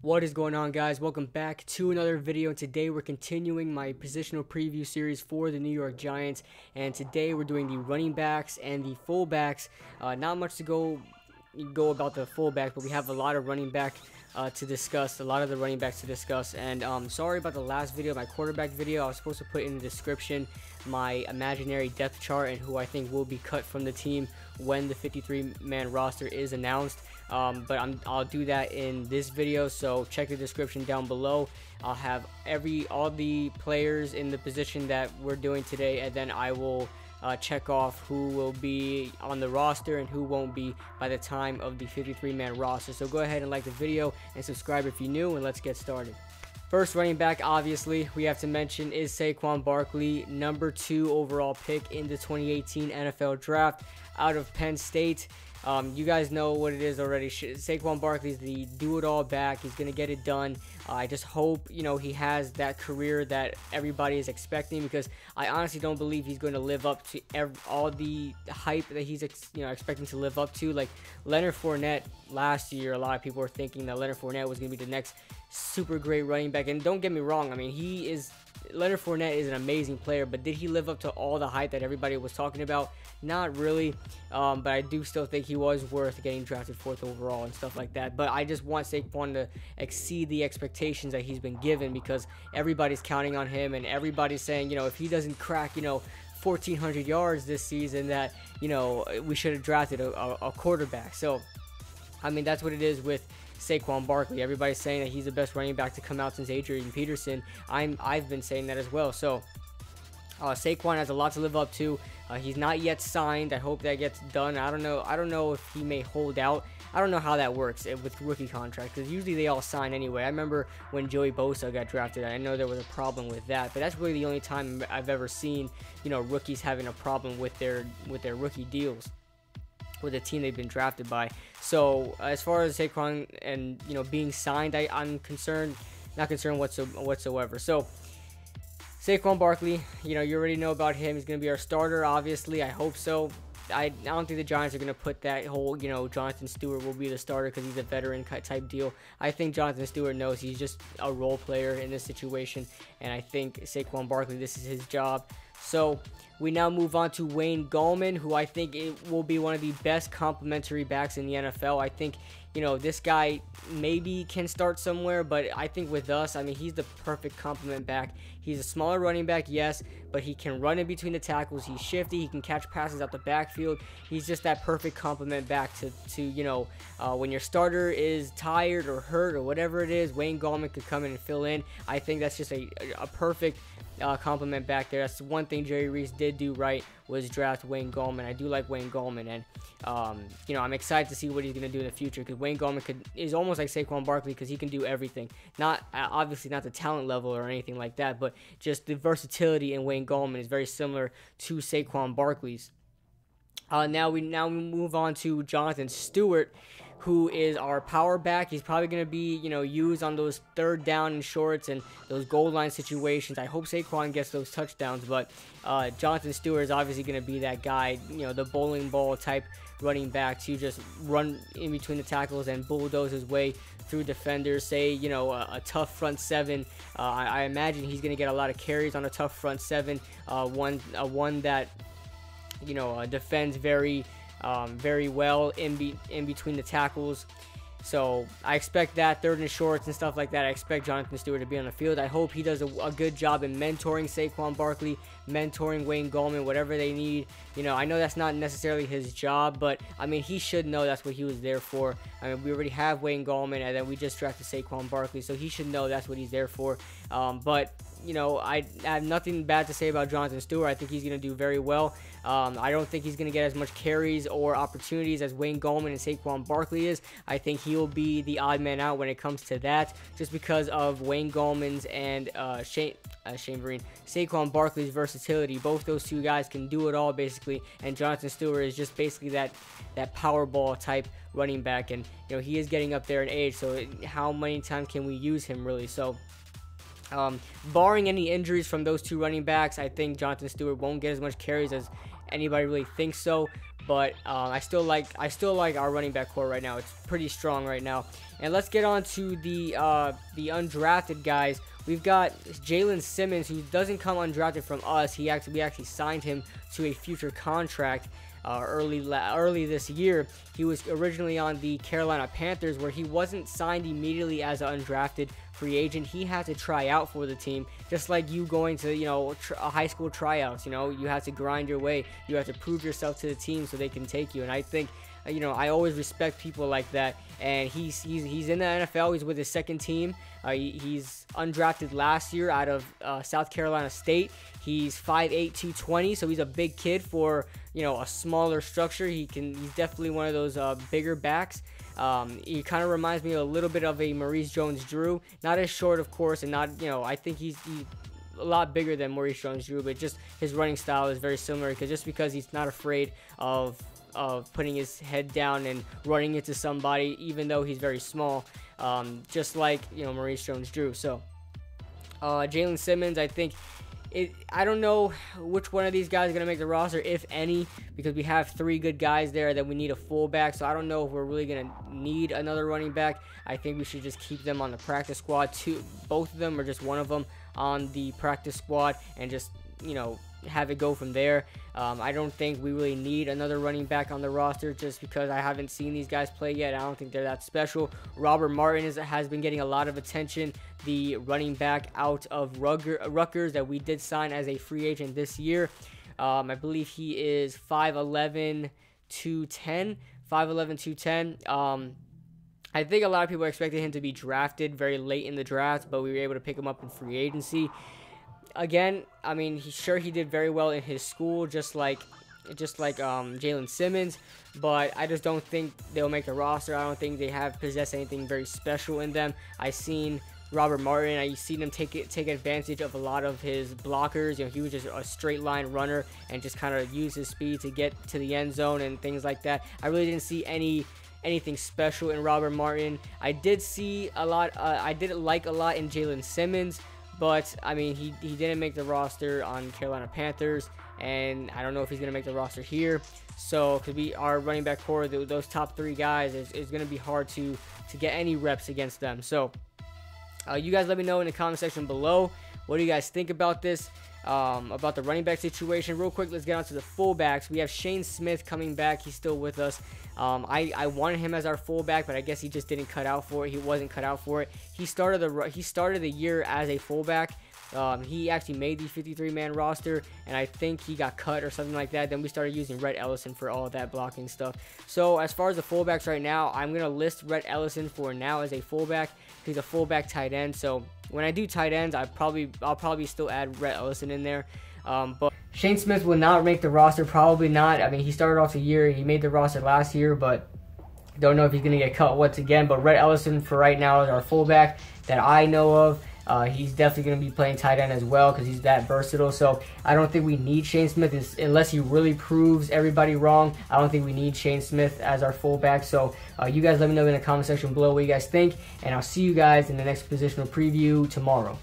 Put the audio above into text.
What is going on, guys? Welcome back to another video. Today we're continuing my positional preview series for the New York Giants, and today we're doing the running backs and the fullbacks. Not much to go about the fullback, but we have a lot of running back to discuss, a lot of the running backs to discuss. And sorry about the last video, my quarterback video. I was supposed to put in the description my imaginary depth chart and who I think will be cut from the team when the 53-man roster is announced. But I'll do that in this video, so check the description down below. I'll have all the players in the position that we're doing today, and then I will check off who will be on the roster and who won't be by the time of the 53-man roster. So go ahead and like the video and subscribe if you're new, and let's get started. First running back, obviously, we have to mention is Saquon Barkley, number 2 overall pick in the 2018 NFL Draft out of Penn State. You guys know what it is already. Saquon Barkley is the do-it-all back. He's going to get it done. I just hope, he has that career that everybody is expecting, because I honestly don't believe he's going to live up to all the hype that he's expecting to live up to. Like Leonard Fournette last year, a lot of people were thinking that Leonard Fournette was going to be the next super great running back. And don't get me wrong, I mean, Leonard Fournette is an amazing player, but did he live up to all the hype that everybody was talking about? Not really, but I do still think he was worth getting drafted 4th overall and stuff like that. But I just want Saquon to exceed the expectations that he's been given, because everybody's counting on him, and everybody's saying, if he doesn't crack, 1,400 yards this season, that, we should have drafted a quarterback. So, I mean, that's what it is with Saquon Barkley. Everybody's saying that he's the best running back to come out since Adrian Peterson. I've been saying that as well. So Saquon has a lot to live up to. He's not yet signed. I hope that gets done. I don't know if he may hold out. I don't know how that works with rookie contracts, because usually they all sign anyway. I remember when Joey Bosa got drafted, I know there was a problem with that, but that's really the only time I've ever seen rookies having a problem with their rookie deals with the team they've been drafted by. So as far as Saquon and being signed, I'm not concerned whatsoever. So Saquon Barkley, you already know about him. He's going to be our starter, obviously. I hope so. I don't think the Giants are going to put that whole, Jonathan Stewart will be the starter because he's a veteran type deal. I think Jonathan Stewart knows he's just a role player in this situation, and I think Saquon Barkley, this is his job. So we now move on to Wayne Gallman, who I think it will be one of the best complementary backs in the NFL. I think, this guy maybe can start somewhere, but I think with us, I mean, he's the perfect complement back. He's a smaller running back, yes, but he can run in between the tackles. He's shifty. He can catch passes out the backfield. He's just that perfect complement back to when your starter is tired or hurt or whatever it is, Wayne Gallman could come in and fill in. I think that's just a perfect compliment back there. That's one thing Jerry Reese did do right, was draft Wayne Gallman. I do like Wayne Gallman, and I'm excited to see what he's going to do in the future, because Wayne Gallman is almost like Saquon Barkley, because he can do everything. Not obviously not the talent level or anything like that, but just the versatility in Wayne Gallman is very similar to Saquon Barkley's. Now we move on to Jonathan Stewart, who is our power back. He's probably going to be, used on those 3rd down and shorts and those goal line situations. I hope Saquon gets those touchdowns, but Jonathan Stewart is obviously going to be that guy, the bowling ball type running back to just run in between the tackles and bulldoze his way through defenders. Say, a tough front 7. I imagine he's going to get a lot of carries on a tough front 7, one that defends very well in between the tackles. So I expect that 3rd and shorts and stuff like that. I expect Jonathan Stewart to be on the field. I hope he does a good job in mentoring Saquon Barkley, mentoring Wayne Gallman, whatever they need. I know that's not necessarily his job, but I mean, he should know that's what he was there for. I mean, we already have Wayne Gallman, and then we just drafted Saquon Barkley, so he should know that's what he's there for. But I have nothing bad to say about Jonathan Stewart. I think he's going to do very well. I don't think he's going to get as much carries or opportunities as Wayne Gallman and Saquon Barkley is. I think he will be the odd man out when it comes to that, just because of Wayne Gallman's and Saquon Barkley's versatility. Both those two guys can do it all, basically, and Jonathan Stewart is just basically that power ball type running back, and he is getting up there in age, so how many times can we use him, really? So barring any injuries from those two running backs, I think Jonathan Stewart won't get as much carries as anybody really thinks so. but I still like our running back core right now. It's pretty strong right now. And let's get on to the undrafted guys. We've got Jalen Simmons, who doesn't come undrafted from us. We actually signed him to a future contract early this year. He was originally on the Carolina Panthers, where he wasn't signed immediately as an undrafted free agent. He had to try out for the team, just like you going to, you know, a high school tryouts. You know, you have to grind your way. You have to prove yourself to the team so they can take you. And I think, you know, I always respect people like that. And he's in the NFL. He's with his second team. He's undrafted last year out of South Carolina State. He's 5'8", 220, so he's a big kid for, you know, a smaller structure. He's definitely one of those bigger backs. He kind of reminds me a little bit of a Maurice Jones-Drew. Not as short, of course, and not, you know, I think he's a lot bigger than Maurice Jones-Drew, but just his running style is very similar, because he's not afraid of putting his head down and running into somebody, even though he's very small, just like, you know, Maurice Jones-Drew. So Jalen Simmons, I think I don't know which one of these guys is going to make the roster, if any, because we have 3 good guys there that we need a fullback. So I don't know if we're really going to need another running back. I think we should just keep them on the practice squad, both of them or just one of them on the practice squad, and just, you know, have it go from there. I don't think we really need another running back on the roster, just because I haven't seen these guys play yet. I don't think they're that special. Robert Martin has been getting a lot of attention, the running back out of Rutgers that we did sign as a free agent this year. I believe he is 5'11", 210. 5'11", 210. I think a lot of people expected him to be drafted very late in the draft, but we were able to pick him up in free agency. Again, I mean, he did very well in his school, just like Jalen Simmons, but I just don't think they'll make the roster. I don't think they possess anything very special in them. I seen Robert Martin, I seen him take advantage of a lot of his blockers. You know, he was just a straight line runner and just kind of use his speed to get to the end zone and things like that. I really didn't see anything special in Robert Martin. I did see a lot. I did like a lot in Jalen Simmons. But, I mean, he didn't make the roster on Carolina Panthers, and I don't know if he's going to make the roster here. So, because our running back core, those top 3 guys, is going to be hard to get any reps against them. So, you guys let me know in the comment section below. What do you guys think about this, about the running back situation? Real quick, let's get on to the fullbacks. We have Shane Smith coming back. He's still with us. I wanted him as our fullback, but I guess he just didn't cut out for it. He wasn't cut out for it. He started the year as a fullback. He actually made the 53-man roster, and I think he got cut or something like that. Then we started using Rhett Elliott for all of that blocking stuff. So as far as the fullbacks right now, I'm going to list Rhett Elliott for now as a fullback. He's a fullback tight end. So when I do tight ends, I'll probably still add Rhett Elliott in there. But Shane Smith will not make the roster, probably not. I mean, he started off the year, he made the roster last year, but don't know if he's going to get cut once again. But Rhett Elliott for right now is our fullback that I know of. He's definitely going to be playing tight end as well, because he's that versatile. So I don't think we need Shane Smith unless he really proves everybody wrong. I don't think we need Shane Smith as our fullback. So you guys let me know in the comment section below what you guys think, and I'll see you guys in the next positional preview tomorrow.